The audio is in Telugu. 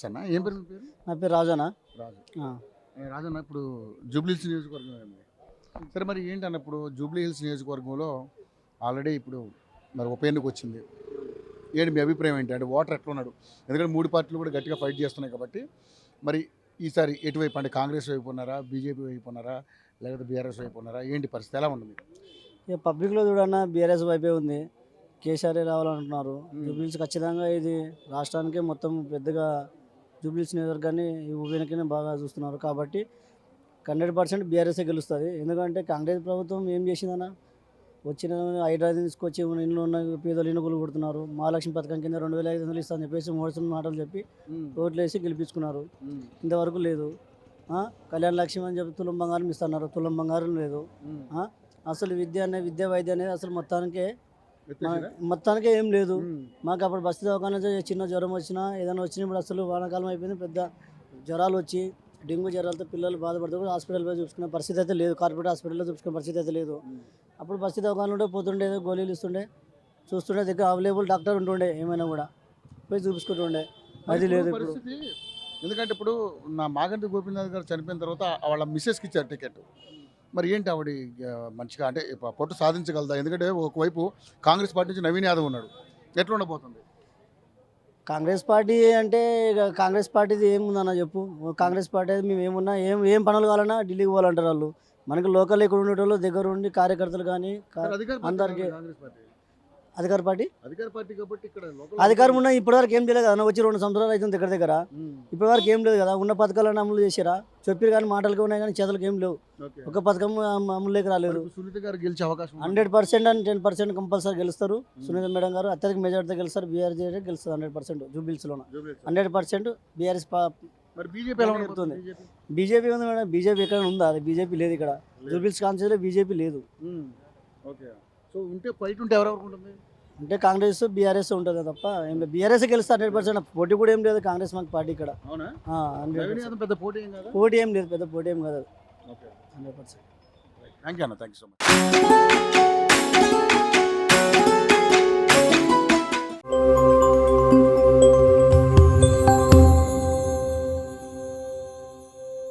నమస్తే అన్న. ఏం పేరు మీ పేరు? నా పేరు రాజానా. రాజు. రాజన్న, ఇప్పుడు జూబ్లీ హిల్స్ నియోజకవర్గం ఉంది. సరే, మరి ఏంటన్న ఇప్పుడు జూబ్లీ హిల్స్ నియోజకవర్గంలో ఆల్రెడీ ఇప్పుడు మరి ఉప ఎన్నిక వచ్చింది. ఏంటి మీ అభిప్రాయం ఏంటి? అంటే ఓటర్ ఎట్లా ఉన్నాడు? ఎందుకంటే 3 పార్టీలు కూడా గట్టిగా ఫైట్ చేస్తున్నాయి కాబట్టి మరి ఈసారి ఎటువైపు, అంటే కాంగ్రెస్ వైపు ఉన్నారా, బీజేపీ వైపు ఉన్నారా, లేకపోతే బీఆర్ఎస్ వైపు ఉన్నారా? ఏంటి పరిస్థితి ఎలా ఉంది? ఇక పబ్లిక్లో చూడన్నా బీఆర్ఎస్ వైపే ఉంది. కేసీఆర్ రావాలంటున్నారు. జూబ్లీస్ ఖచ్చితంగా ఇది రాష్ట్రానికి మొత్తం పెద్దగా జూబ్లీస్ నియోజకవర్గాన్ని ఈ ఉప బాగా చూస్తున్నారు కాబట్టి 100% బీఆర్ఎస్ఏ గెలుస్తుంది. ఎందుకంటే కాంగ్రెస్ ప్రభుత్వం ఏం చేసిందన్న, వచ్చిన హైదరాబాద్ తీసుకొచ్చి ఇంట్లో ఉన్న పేదలు ఇనుగులు కొడుతున్నారు. మహాలక్ష్మి పథకం కింద 2500 ఇస్తామని చెప్పేసి మోసం మాటలు చెప్పి ఓట్లు వేసి గెలిపించుకున్నారు. ఇంతవరకు లేదు. కళ్యాణ లక్ష్మి అని చెప్పి తులం బంగారం ఇస్తున్నారు, తులం బంగారం లేదు. అసలు విద్య వైద్య అనేది అసలు మొత్తానికే ఏం లేదు. మాకు అప్పుడు బస్తీ దవాఖాన చిన్న జ్వరం వచ్చినా ఏదైనా వచ్చినప్పుడు అసలు వానాకాలం అయిపోయింది, పెద్ద జ్వరాలు వచ్చి డెంగ్యూ జ్వరాలతో పిల్లలు బాధపడుతూ హాస్పిటల్ పోయి చూసుకునే పరిస్థితి అయితే లేదు. కార్పొరేట్ హాస్పిటల్లో చూసుకునే పరిస్థితి అయితే లేదు. అప్పుడు బస్తీ దవాఖాన ఉండే పోతుండే, గోళీలు ఇస్తుండే, చూస్తుండే, దగ్గర అవైలబుల్ డాక్టర్ ఉంటుండే, ఏమైనా కూడా పోయి చూపించుకుంటుండే. అది లేదు ఇప్పుడు. ఎందుకంటే ఇప్పుడు నా మాగంటి గోపీనాథ్ గారు చనిపోయిన తర్వాత వాళ్ళ మిస్సెస్కి ఇచ్చారు టికెట్. మరి ఏంటి ఆవిడ మంచిగా అంటే పొట్టు సాధించగలదా? ఎందుకంటే ఒకవైపు కాంగ్రెస్ పార్టీ నుంచి నవీన్ యాదవ్ ఉన్నాడు, ఎట్లా ఉండబోతుంది? కాంగ్రెస్ పార్టీ అంటే ఇక కాంగ్రెస్ పార్టీది ఏముందన్న చెప్పు. కాంగ్రెస్ పార్టీ మేము ఏమున్నా ఏం పనులు కావాలన్నా ఢిల్లీకి పోవాలంటారు వాళ్ళు. మనకి లోకల్ ఇక్కడ ఉండేటోళ్ళు దగ్గర ఉండి కార్యకర్తలు కానీ అందరికీ అధికార పార్టీ కాబట్టి ఇక్కడ అధికారం ఉన్న ఇప్పటివరకు ఏం తెలియదు కదా. వచ్చి 2 సంవత్సరాలు అవుతుంది దగ్గర. ఇప్పటివరకు ఏం లేదు కదా. ఉన్న పథకాలను అమలు చేసారా? చెప్పారు కానీ మాటలకి ఉన్నాయి కానీ చేతులకు ఏం లేవు. ఒక పథకం అమలులోకి రాలేదు. సునీత గారు గెలిచే అవకాశం 100% and 10% కంపల్సరీ గెలుస్తారు. సునీత మేడం గారు అత్యధిక మెజార్టీతో గెలుస్తారు. బీఆర్జీ గెలుస్తారు 100% జూబ్లీస్లో 100%. బీఆర్ఎస్ బీజేపీ ఎలా ఉంటుంది? బీజేపీ ఉంది మేడం. బీజేపీ ఎక్కడ ఉందా? అది బీజేపీ లేదు ఇక్కడ. జూబ్లీస్ కాన్స్టిట్యూన్సీలో బీజేపీ లేదు. సో ఉంటే ఫైట్ ఉంటే ఎవరెవరికి ఉంటుంది? అంటే కాంగ్రెస్ బీఆర్ఎస్ ఉంటుంది తప్ప ఏం లేదు. బీఆర్ఎస్ గెలుస్తారు 100%. పోటీ కూడా ఏం లేదు కాంగ్రెస్ మాకు పార్టీ ఇక్కడ. పెద్ద పోటీ ఏం కాదు. పోటీ ఏం లేదు, పెద్ద పోటీ ఏం కాదు. 100%. థ్యాంక్ యూ అన్న, థ్యాంక్ యూ సో మచ్.